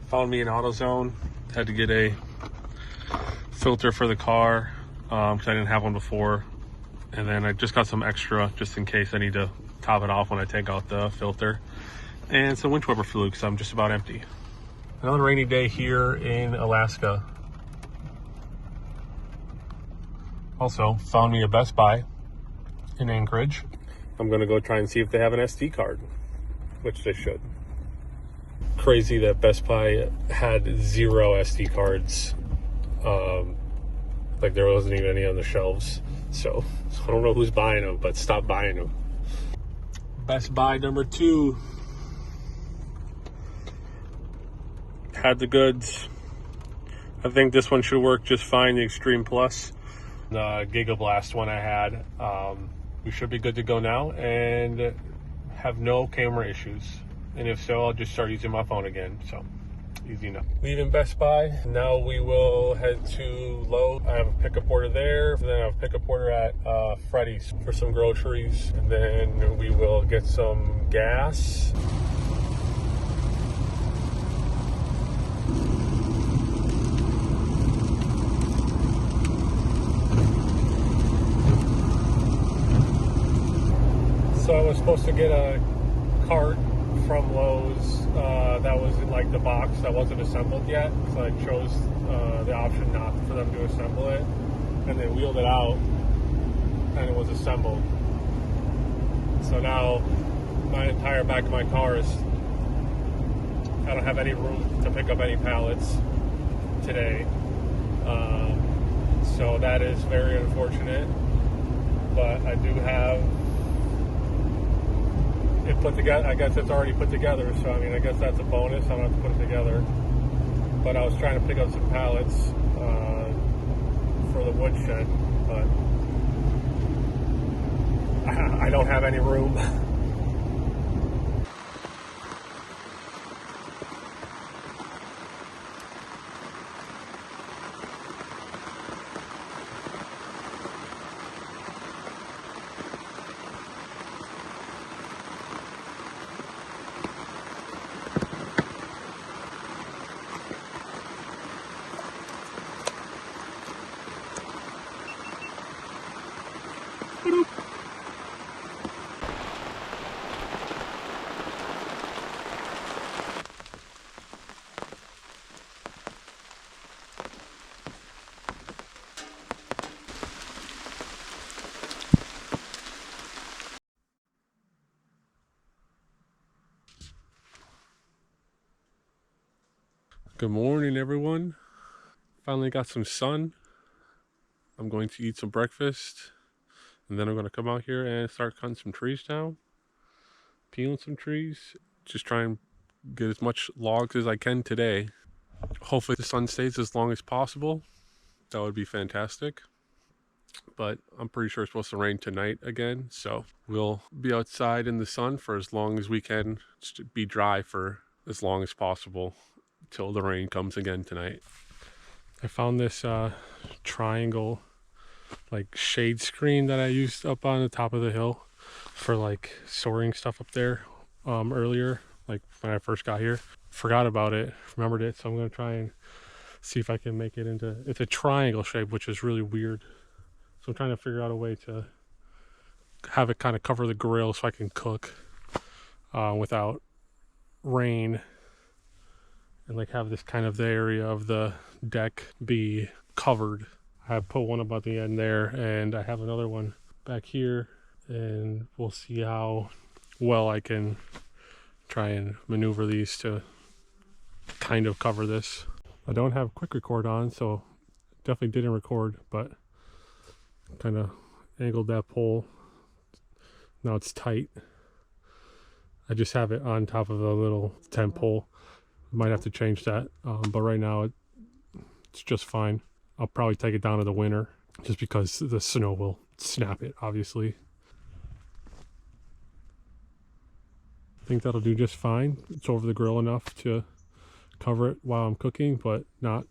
Found me an AutoZone. Had to get a filter for the car because I didn't have one before. And then I just got some extra just in case I need to top it off when I take out the filter. And some winch wiper fluid because I'm just about empty. Another rainy day here in Alaska. Also, found me a Best Buy in Anchorage. I'm gonna go try and see if they have an SD card, which they should. Crazy that Best Buy had 0 SD cards. Like there wasn't even any on the shelves. So I don't know who's buying them, but stop buying them. Best Buy number 2. Had the goods. I think this one should work just fine, the Extreme Plus. The Giga Blast one I had. We should be good to go now and have no camera issues. And if so, I'll just start using my phone again. So easy enough. Leaving Best Buy. Now we will head to Lowe. I have a pickup order there. And then I have a pickup order at Freddy's for some groceries. And then we will get some gas. So I was supposed to get a cart from Lowe's that was in like the box that wasn't assembled yet. So I chose the option not for them to assemble it. And they wheeled it out and it was assembled. So now my entire back of my car is, I don't have any room to pick up any pallets today. So that is very unfortunate. But I do have it put together. I guess it's already put together, so I mean, I guess that's a bonus. I don't have to put it together. But I was trying to pick up some pallets for the Woodshed, but I don't have any room. Good morning, everyone. Finally got some sun. I'm going to eat some breakfast, and then I'm going to come out here and start cutting some trees down, peeling some trees, just try and get as much logs as I can today. Hopefully the sun stays as long as possible. That would be fantastic. But I'm pretty sure it's supposed to rain tonight again, so we'll be outside in the sun for as long as we can, just be dry for as long as possible till the rain comes again tonight. I found this triangle like shade screen that I used up on the top of the hill for like storing stuff up there earlier, like when I first got here. Forgot about it, remembered it, so I'm going to try and see if I can make it into, it's a triangle shape, which is really weird. So I'm trying to figure out a way to have it kind of cover the grill so I can cook without rain, and like have this kind of the area of the deck be covered. I put one up at the end there, and I have another one back here, and we'll see how well I can try and maneuver these to kind of cover this. I don't have quick record on, so definitely didn't record, but kind of angled that pole. Now it's tight. I just have it on top of a little tent pole. Might have to change that, but right now it's just fine. I'll probably take it down in the winter just because the snow will snap it, obviously. I think that'll do just fine. It's over the grill enough to cover it while I'm cooking, but not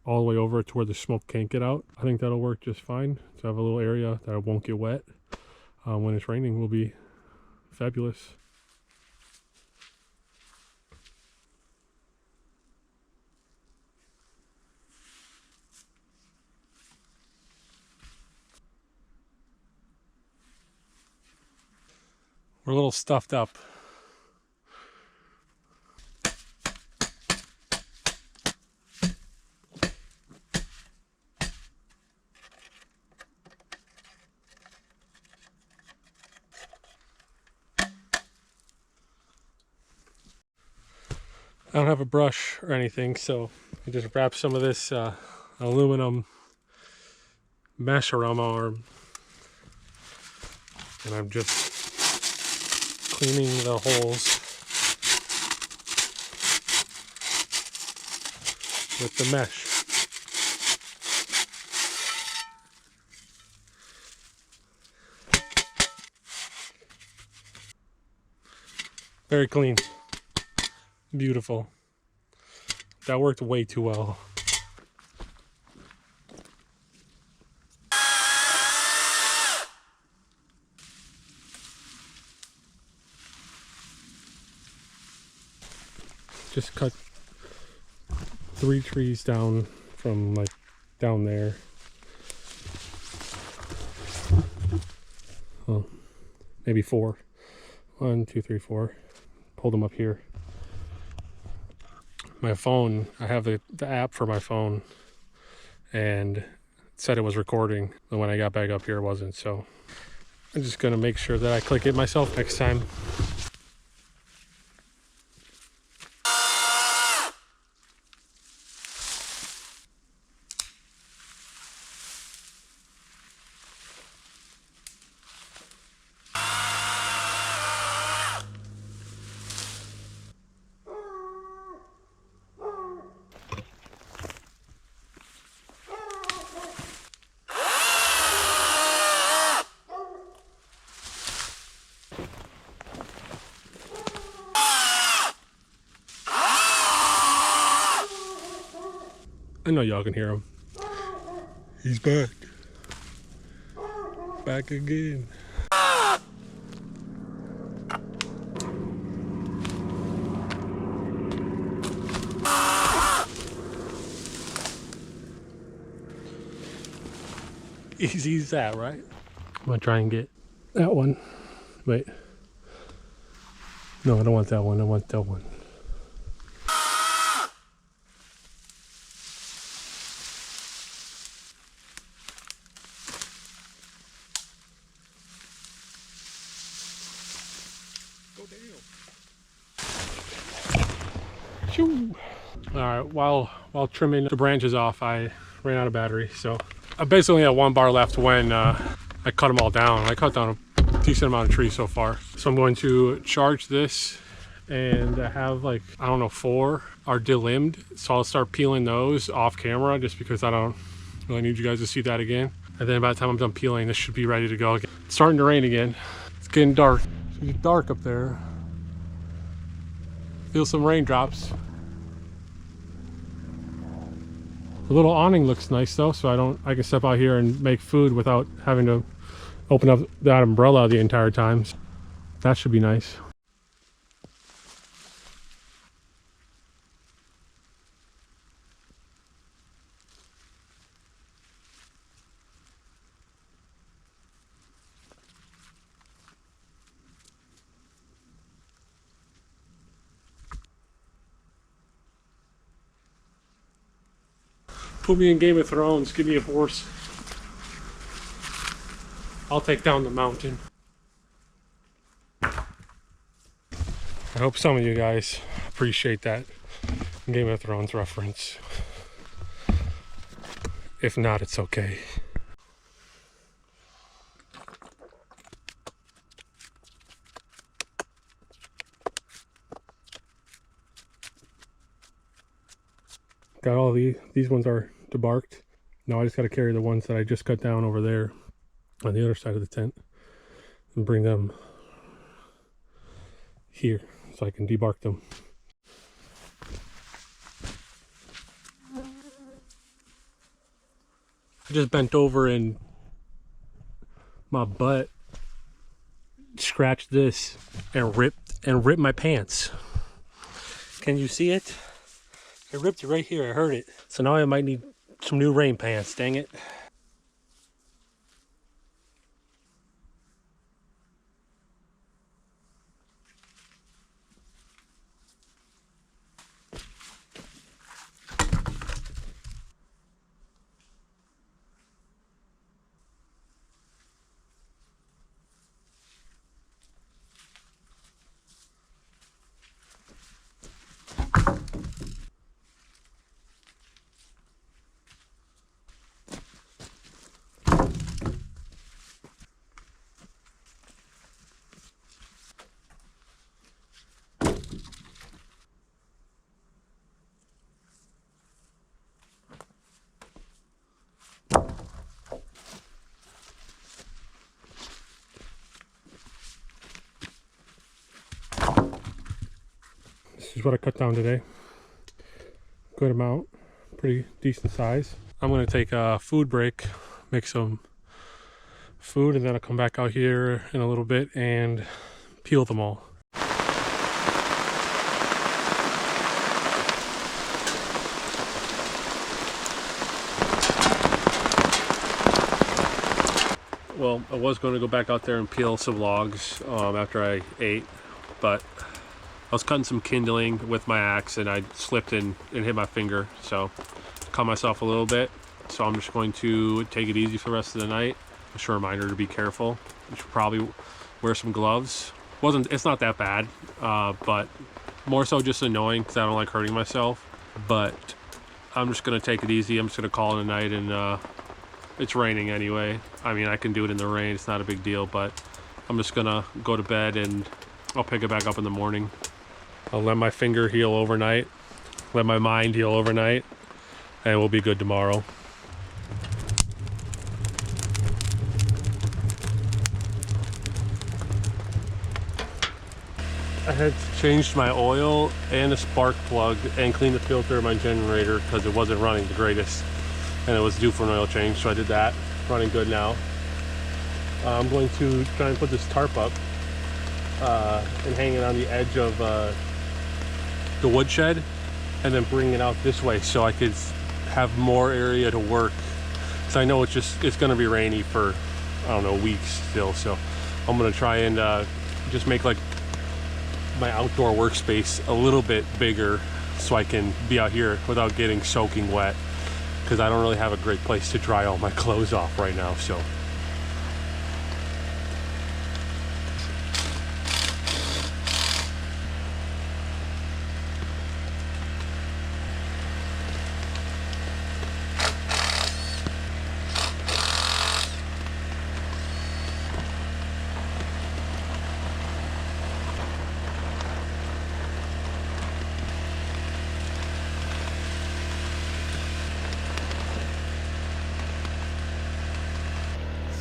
all the way over to where the smoke can't get out. I think that'll work just fine. So I have a little area that won't get wet. When it's raining will be fabulous. We're a little stuffed up. I don't have a brush or anything, so I just wrap some of this aluminum mesh around my arm, and I'm just cleaning the holes with the mesh. Very clean. Beautiful. That worked way too well. Just cut 3 trees down from like down there. Well, maybe 4. 1, 2, 3, 4. Pulled them up here. My phone, I have the app for my phone, and it said it was recording, but when I got back up here it wasn't, so I'm just gonna make sure that I click it myself next time. I know y'all can hear him. He's back. Back again. Easy as that, right? I'm gonna try and get that one. Wait. No, I don't want that one. I want that one. Alright, while trimming the branches off, I ran out of battery, so I basically had 1 bar left when I cut them all down. I cut down a decent amount of trees so far. So I'm going to charge this, and I have like, I don't know, 4 are delimbed, so I'll start peeling those off camera just because I don't really need you guys to see that again. And then by the time I'm done peeling, this should be ready to go again. It's starting to rain again. It's getting dark. It's dark up there. Feel some raindrops. The little awning looks nice though, so I can step out here and make food without having to open up that umbrella the entire time. That should be nice. Put me in Game of Thrones, give me a horse. I'll take down the mountain. I hope some of you guys appreciate that Game of Thrones reference. If not, it's okay. Got all these ones are debarked. Now I just got to carry the ones that I just cut down over there on the other side of the tent and bring them here so I can debark them. I just bent over and my butt scratched this and ripped my pants. Can you see it? I ripped it right here. I heard it. So now I might need some new rain pants. Dang it. what I cut down today. Good amount, pretty decent size. I'm gonna take a food break, make some food, and then I'll come back out here in a little bit and peel them all. Well, I was going to go back out there and peel some logs after I ate, but I was cutting some kindling with my axe and I slipped and hit my finger, so cut myself a little bit. So I'm just going to take it easy for the rest of the night. Just a reminder to be careful. You should probably wear some gloves. It's not that bad, but more so just annoying because I don't like hurting myself. But I'm just going to take it easy. I'm just going to call it a night, and it's raining anyway. I mean, I can do it in the rain. It's not a big deal, but I'm just going to go to bed and I'll pick it back up in the morning. I'll let my finger heal overnight, let my mind heal overnight, and we'll be good tomorrow. I had changed my oil and a spark plug and cleaned the filter of my generator because it wasn't running the greatest and it was due for an oil change, so I did that. Running good now. I'm going to try and put this tarp up and hang it on the edge of the woodshed and then bring it out this way so I could have more area to work, because I know it's going to be rainy for, I don't know, weeks still. So I'm going to try and just make like my outdoor workspace a little bit bigger so I can be out here without getting soaking wet, because I don't really have a great place to dry all my clothes off right now. So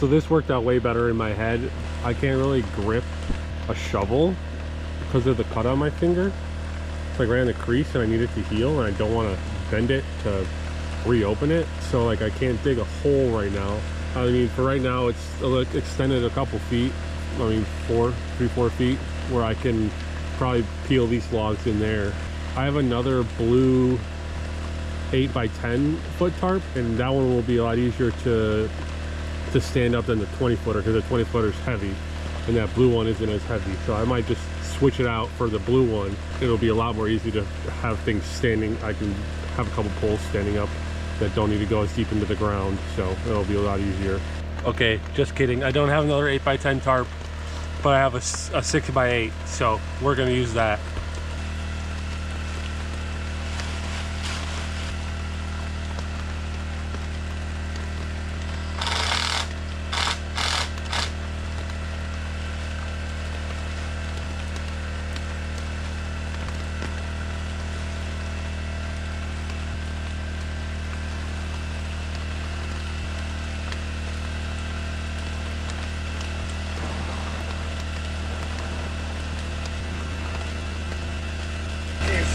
this worked out way better in my head. I can't really grip a shovel because of the cut on my finger. It's like right in the crease and I need it to heal, and I don't want to bend it to reopen it. So like I can't dig a hole right now. I mean, for right now it's extended a couple feet. I mean 3-4 feet, where I can probably peel these logs in there. I have another blue 8x10 foot tarp, and that one will be a lot easier to stand up than the 20-footer, because the 20-footer is heavy and that blue one isn't as heavy. So I might just switch it out for the blue one. It'll be a lot more easy to have things standing. I can have a couple poles standing up that don't need to go as deep into the ground, so it'll be a lot easier. Okay, just kidding. I don't have another 8x10 tarp, but I have a 6x8, so we're gonna use that.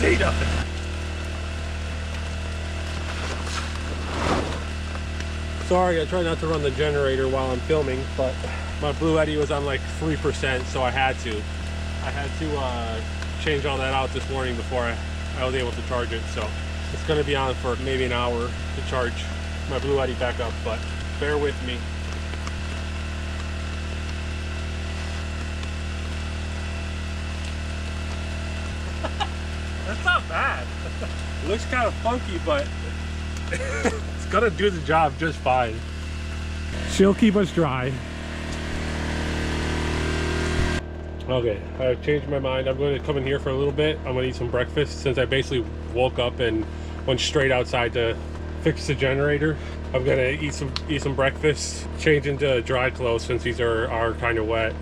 See nothing. Sorry, I try not to run the generator while I'm filming, but my Blue Eddy was on like 3%, so I had to change all that out this morning before I was able to charge it. So it's going to be on for maybe an hour to charge my Blue Eddy back up, but bear with me. That's not bad. It looks kind of funky, but it's gonna do the job just fine. She'll keep us dry. Okay, I've changed my mind. I'm going to come in here for a little bit. I'm gonna eat some breakfast, since I basically woke up and went straight outside to fix the generator. I'm gonna eat some breakfast, change into dry clothes since these are kind of wet.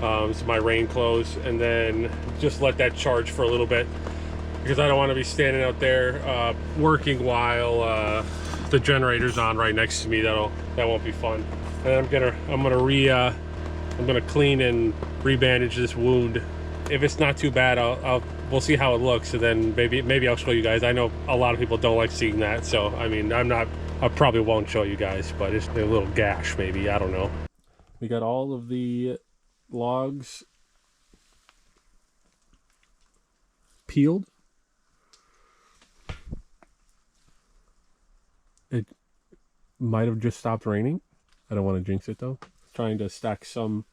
It's my rain clothes, and then just let that charge for a little bit, because I don't want to be standing out there working while the generator's on right next to me. That won't be fun. And I'm gonna clean and rebandage this wound. If it's not too bad, I'll we'll see how it looks, and then maybe I'll show you guys. I know a lot of people don't like seeing that, so I mean, I probably won't show you guys, but it's a little gash maybe, I don't know. We got all of the logs peeled. It might have just stopped raining. I don't want to jinx it though. Trying to stack some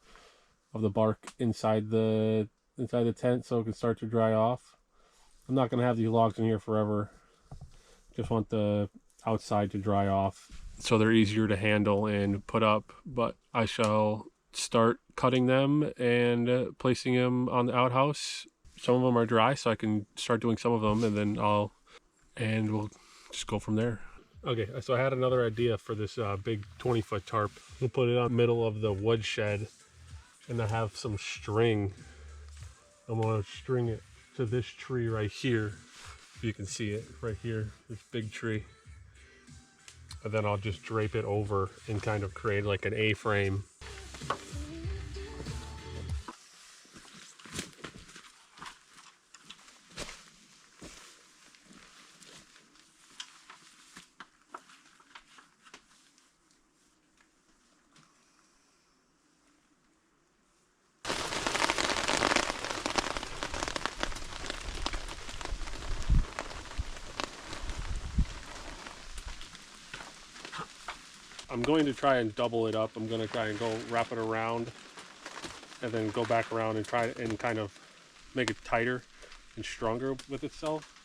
of the bark inside the tent so it can start to dry off. I'm not going to have these logs in here forever. Just want the outside to dry off so they're easier to handle and put up, but I shall start cutting them and placing them on the outhouse. Some of them are dry, so I can start doing some of them, and then we'll just go from there. Okay, so I had another idea for this big 20-foot tarp. We'll put it on the middle of the woodshed, and I have some string. I'm gonna string it to this tree right here. You can see it right here, this big tree. And then I'll just drape it over and kind of create like an A-frame. I'm going to try and double it up. I'm going to try and go wrap it around and then go back around and try and kind of make it tighter and stronger with itself.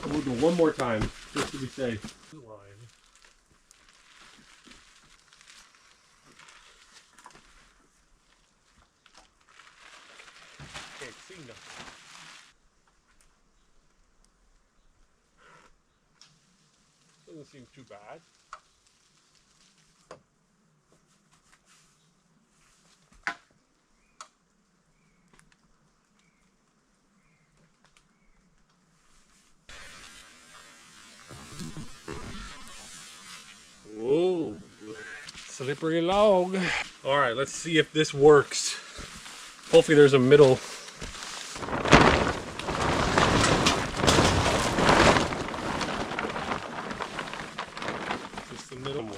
We'll do one more time, just to be safe. Can't see nothing. Doesn't seem too bad. Whoa, slippery log. All right, let's see if this works. Hopefully there's a middle. Just the middle.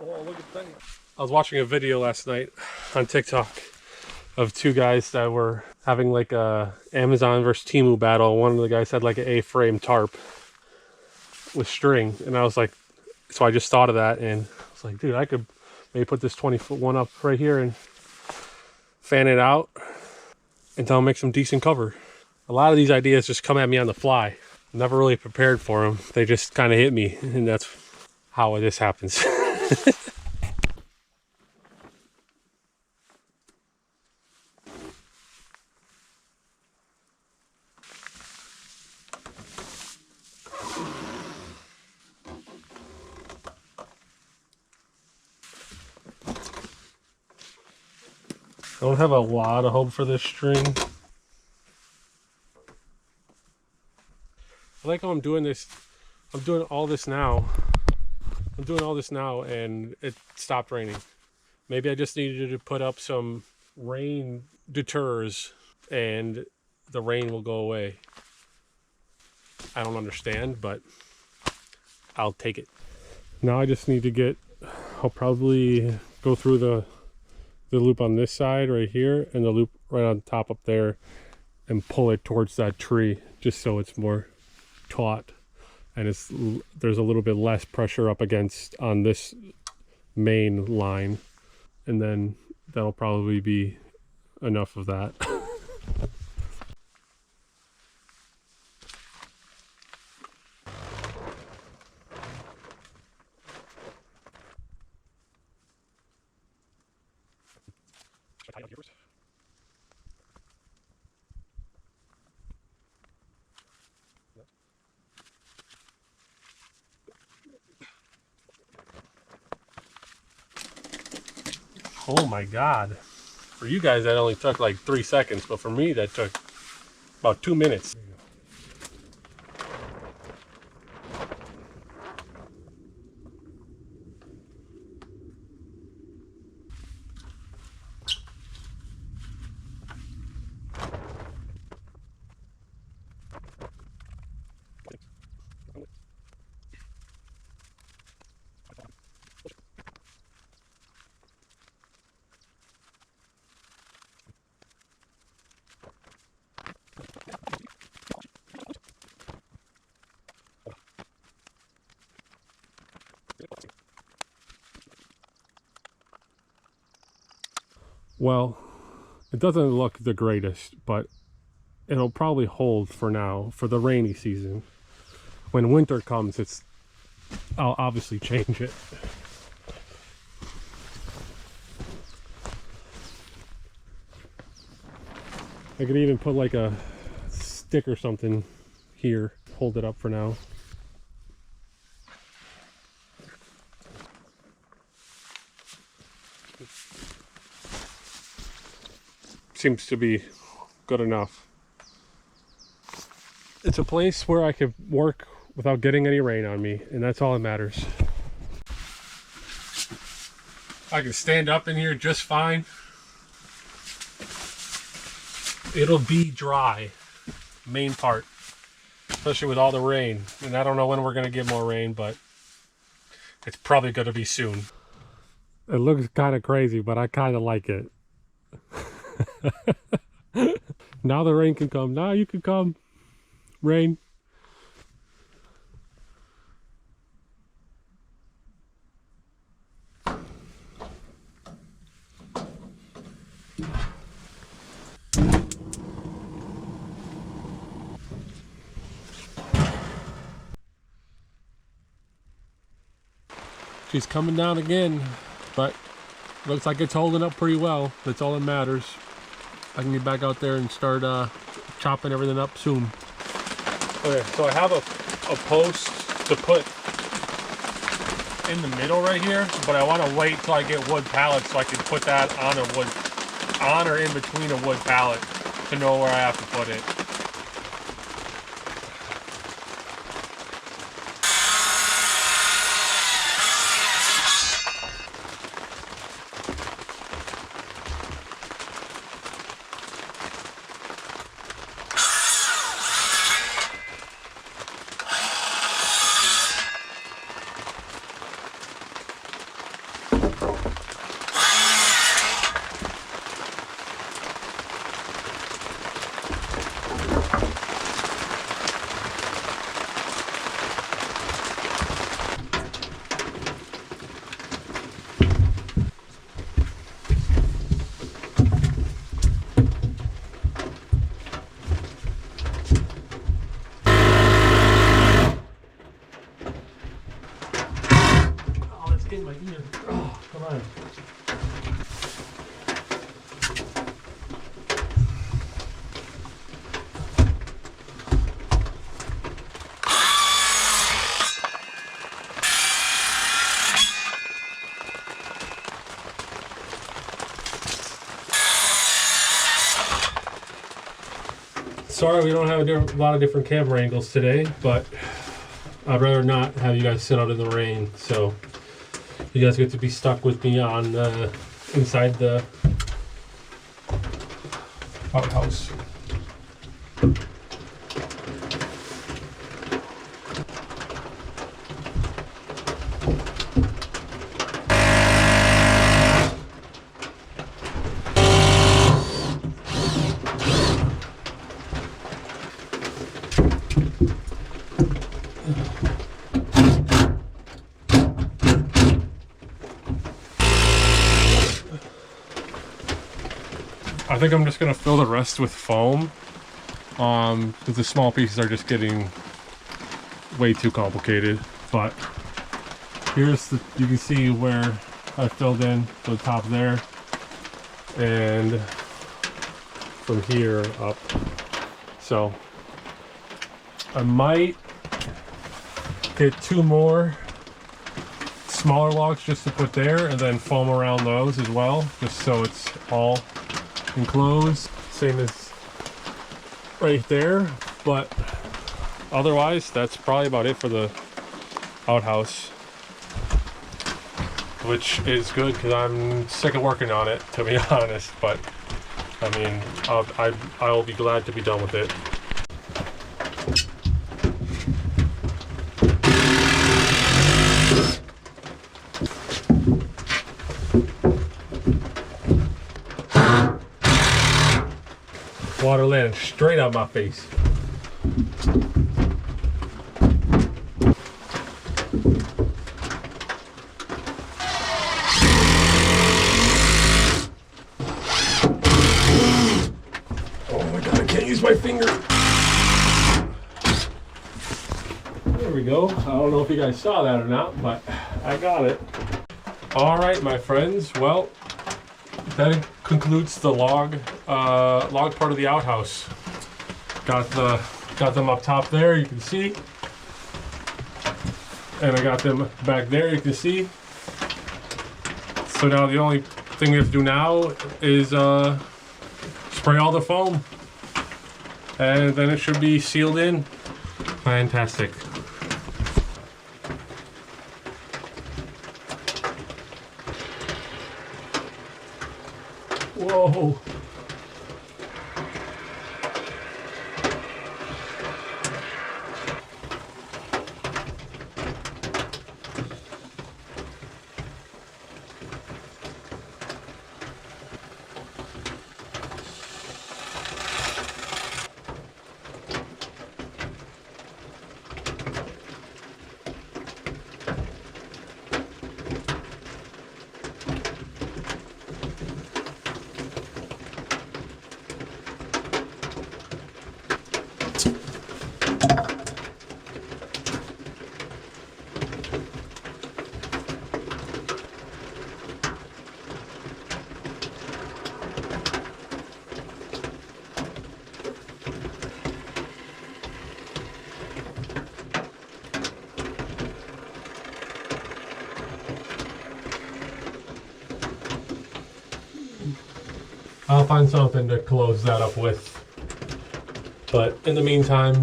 Oh, look at that. I was watching a video last night on TikTok of two guys that were having like a Amazon versus Temu battle. One of the guys had like an A-frame tarp with string, and I was like, so I just thought of that, and I was like, dude, I could maybe put this 20-foot one up right here and fan it out until I make some decent cover. A lot of these ideas just come at me on the fly. I'm never really prepared for them. They just kind of hit me, and that's how this happens. I don't have a lot of hope for this string. I like how I'm doing this. I'm doing all this now. I'm doing all this now and it stopped raining. Maybe I just needed to put up some rain deters and the rain will go away. I don't understand, but I'll take it. Now I just need to get, I'll probably go through the loop on this side right here and the loop right on top up there and pull it towards that tree just so it's more taut and there's a little bit less pressure up against on this main line, and then that'll probably be enough of that. Oh my God. For you guys that only took like 3 seconds, but for me that took about 2 minutes. Well, it doesn't look the greatest, but it'll probably hold for now, for the rainy season. When winter comes, I'll obviously change it. I could even put like a stick or something here, hold it up for now. Seems to be good enough. It's a place where I could work without getting any rain on me, and that's all that matters. I can stand up in here just fine. It'll be dry, main part, especially with all the rain. And I don't know when we're gonna get more rain, but it's probably gonna be soon. It looks kind of crazy, but I kind of like it. Now the rain can come. Now you can come, rain. She's coming down again, but looks like it's holding up pretty well. That's all that matters. I can get back out there and start chopping everything up soon. Okay, so I have a post to put in the middle right here, but I want to wait till I get wood pallets so I can put that on or in between a wood pallet to know where I have to put it. In my ear. Oh, come on. Sorry we don't have a lot of different camera angles today, but I'd rather not have you guys sit out in the rain, so you guys get to be stuck with me on inside the outhouse. I think I'm just gonna fill the rest with foam, because the small pieces are just getting way too complicated. But here's the, you can see where I filled in the top there, and from here up. So I might get 2 more smaller logs just to put there, and then foam around those as well, just so it's all enclosed, same as right there. But otherwise, that's probably about it for the outhouse, which is good because I'm sick of working on it, to be honest. But I mean, I'll be glad to be done with it. Water landing straight on my face. Oh my god, I can't use my finger. There we go. I don't know if you guys saw that or not, but I got it. All right, my friends. Well, that concludes the log part of the outhouse. Got them up top there, you can see, and I got them back there, you can see. So now the only thing we have to do now is spray all the foam, and then it should be sealed in. Fantastic. Whoa. I'll find something to close that up with. But in the meantime,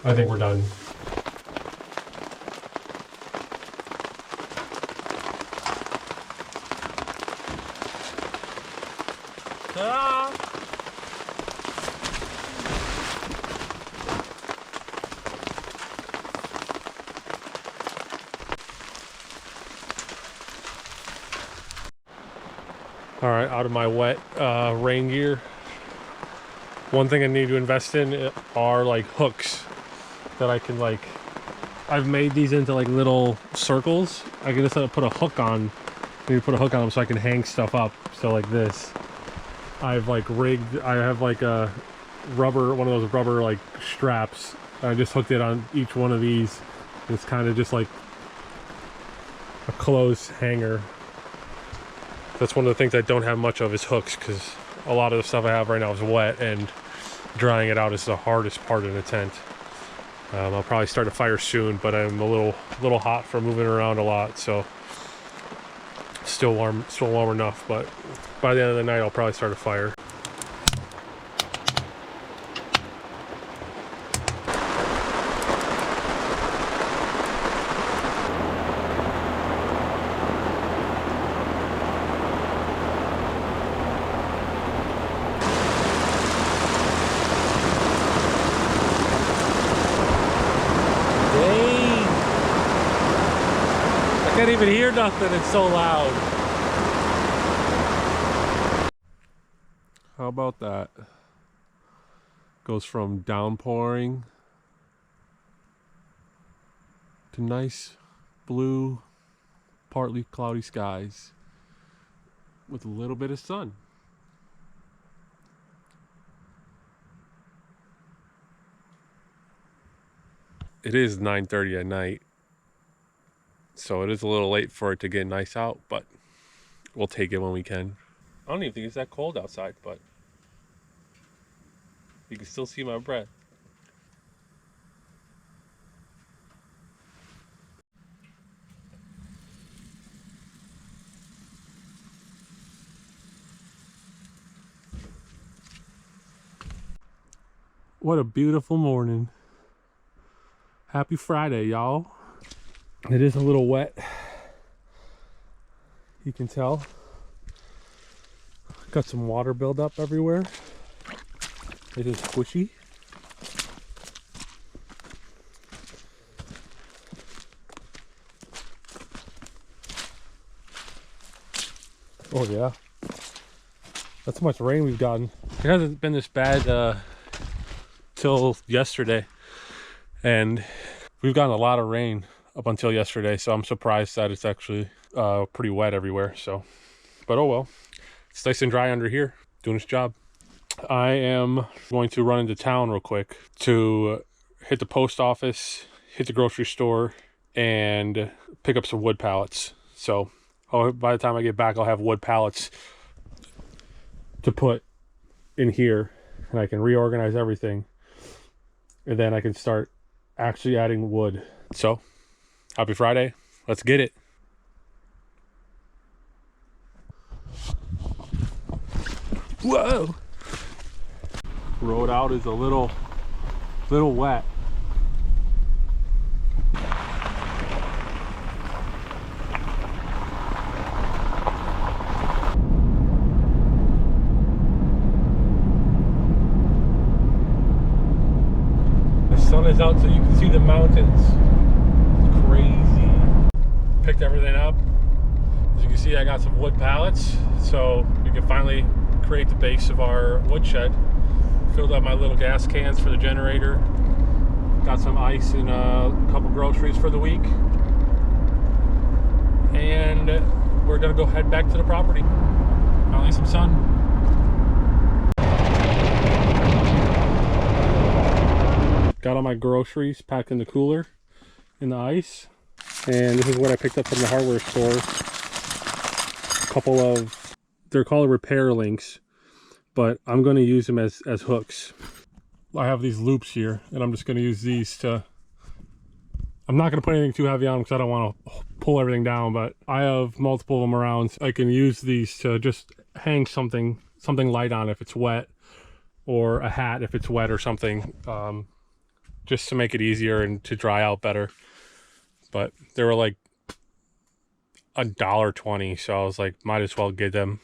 I think we're done. Ah! All right, out of my wet rain gear. One thing I need to invest in are like hooks that I can like, I've made these into like little circles. I can just put a hook on, maybe put a hook on them so I can hang stuff up. So like this, I've like rigged, I have like a rubber, one of those rubber like straps. I just hooked it on each one of these. It's kind of just like a closed hanger. That's one of the things I don't have much of is hooks, because a lot of the stuff I have right now is wet, and drying it out is the hardest part in a tent. I'll probably start a fire soon, but I'm a little hot for moving around a lot, so still warm enough. But by the end of the night, I'll probably start a fire. Can't even hear nothing, it's so loud. How about that? Goes from downpouring to nice blue, partly cloudy skies with a little bit of sun. It is 9:30 at night, so it is a little late for it to get nice out, but we'll take it when we can. I don't even think it's that cold outside, but you can still see my breath. What a beautiful morning. Happy Friday, y'all. It is a little wet. You can tell. Got some water buildup everywhere. It is squishy. Oh yeah. That's how much rain we've gotten. It hasn't been this bad till yesterday. And we've gotten a lot of rain up until yesterday, so I'm surprised that it's actually pretty wet everywhere. So, but oh well. It's nice and dry under here, doing its job. I am going to run into town real quick to hit the post office, hit the grocery store, and pick up some wood pallets. So by the time I get back, I'll have wood pallets to put in here, and I can reorganize everything, and then I can start actually adding wood. So happy Friday, let's get it. Whoa! Road out is a little wet. The sun is out so you can see the mountains. It's crazy. Picked everything up. As you can see, I got some wood pallets, so we can finally create the base of our woodshed. Filled up my little gas cans for the generator. Got some ice and a couple groceries for the week. And we're gonna go head back to the property. Finally some sun. Got all my groceries packed in the cooler in the ice. And this is what I picked up from the hardware store. A couple of, they're called repair links, but I'm going to use them as hooks. I have these loops here, and I'm just going to use these to, I'm not going to put anything too heavy on them because I don't want to pull everything down, but I have multiple of them around. I can use these to just hang something light on if it's wet, or a hat if it's wet or something, just to make it easier and to dry out better. But they were like $1.20, so I was like, might as well get them.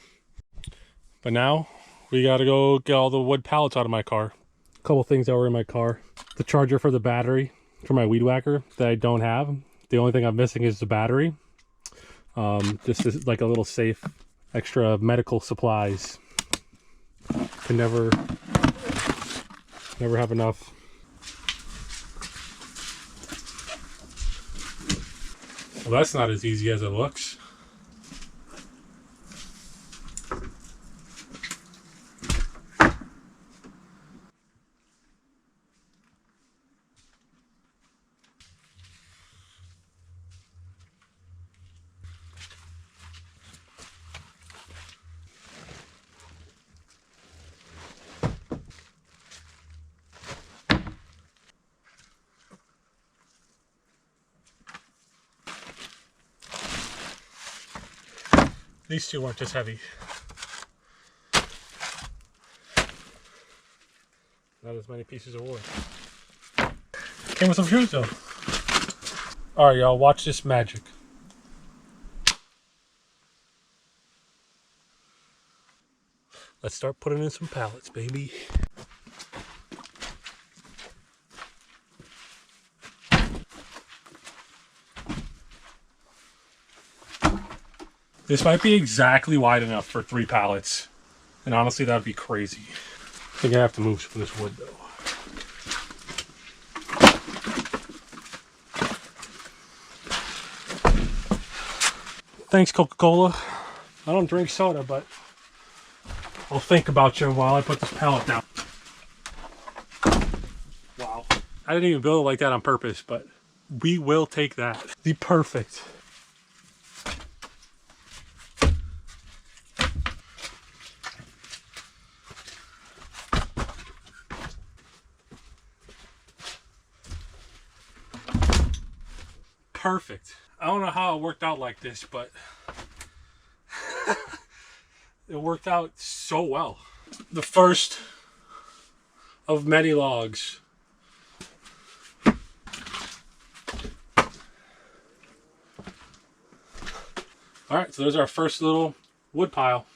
But now we gotta go get all the wood pallets out of my car. A couple things that were in my car: the charger for the battery for my weed whacker that I don't have. The only thing I'm missing is the battery. This is like a little safe, extra medical supplies. Can never have enough. Well, that's not as easy as it looks. These two weren't just heavy. Not as many pieces of wood. Came with some shoes though. Alright y'all, watch this magic. Let's start putting in some pallets, baby. This might be exactly wide enough for 3 pallets. And honestly, that would be crazy. I think I have to move some of this wood though. Thanks, Coca-Cola. I don't drink soda, but I'll think about you while I put this pallet down. Wow. I didn't even build it like that on purpose, but we will take that. The perfect. Perfect. I don't know how it worked out like this, but it worked out so well. The first of many logs. Alright, so there's our first little wood pile.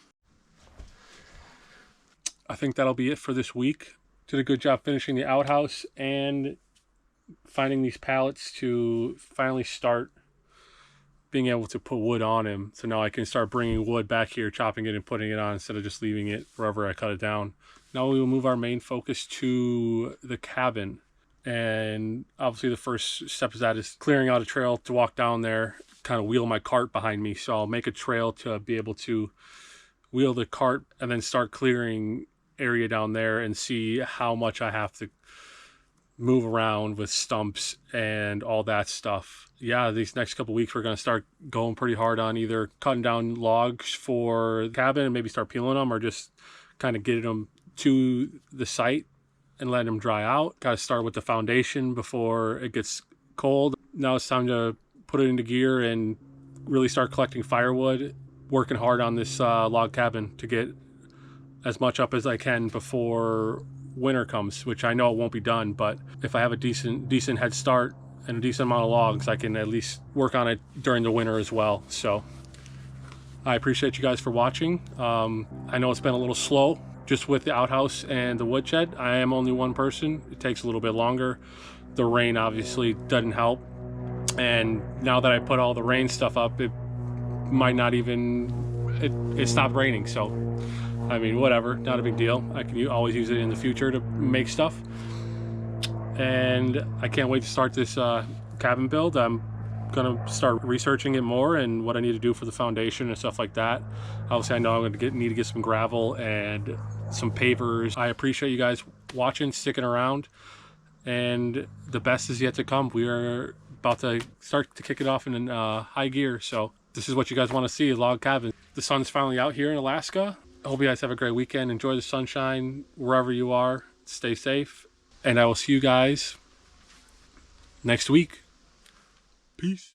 I think that'll be it for this week. Did a good job finishing the outhouse and finding these pallets to finally start being able to put wood on him. So now I can start bringing wood back here, chopping it and putting it on instead of just leaving it wherever I cut it down. Now we will move our main focus to the cabin. And obviously the first step of that is clearing out a trail to walk down there, kind of wheel my cart behind me. So I'll make a trail to be able to wheel the cart and then start clearing area down there and see how much I have to move around with stumps and all that stuff. Yeah, these next couple weeks we're going to start going pretty hard on either cutting down logs for the cabin and maybe start peeling them, or just kind of getting them to the site and letting them dry out. Got to start with the foundation before it gets cold. Now it's time to put it into gear and really start collecting firewood, working hard on this log cabin to get as much up as I can before winter comes, which I know it won't be done, but if I have a decent head start and a decent amount of logs, I can at least work on it during the winter as well. So I appreciate you guys for watching. I know it's been a little slow just with the outhouse and the woodshed. I am only one person. It takes a little bit longer. The rain obviously doesn't help, and now that I put all the rain stuff up, it might not even, it stopped raining. So I mean, whatever, not a big deal. I can always use it in the future to make stuff. And I can't wait to start this cabin build. I'm gonna start researching it more and what I need to do for the foundation and stuff like that. Obviously, I know I'm gonna need to get some gravel and some pavers. I appreciate you guys watching, sticking around, and the best is yet to come. We are about to start to kick it off in high gear. So this is what you guys want to see, a log cabin. The sun's finally out here in Alaska. I hope you guys have a great weekend. Enjoy the sunshine wherever you are. Stay safe. And I will see you guys next week. Peace.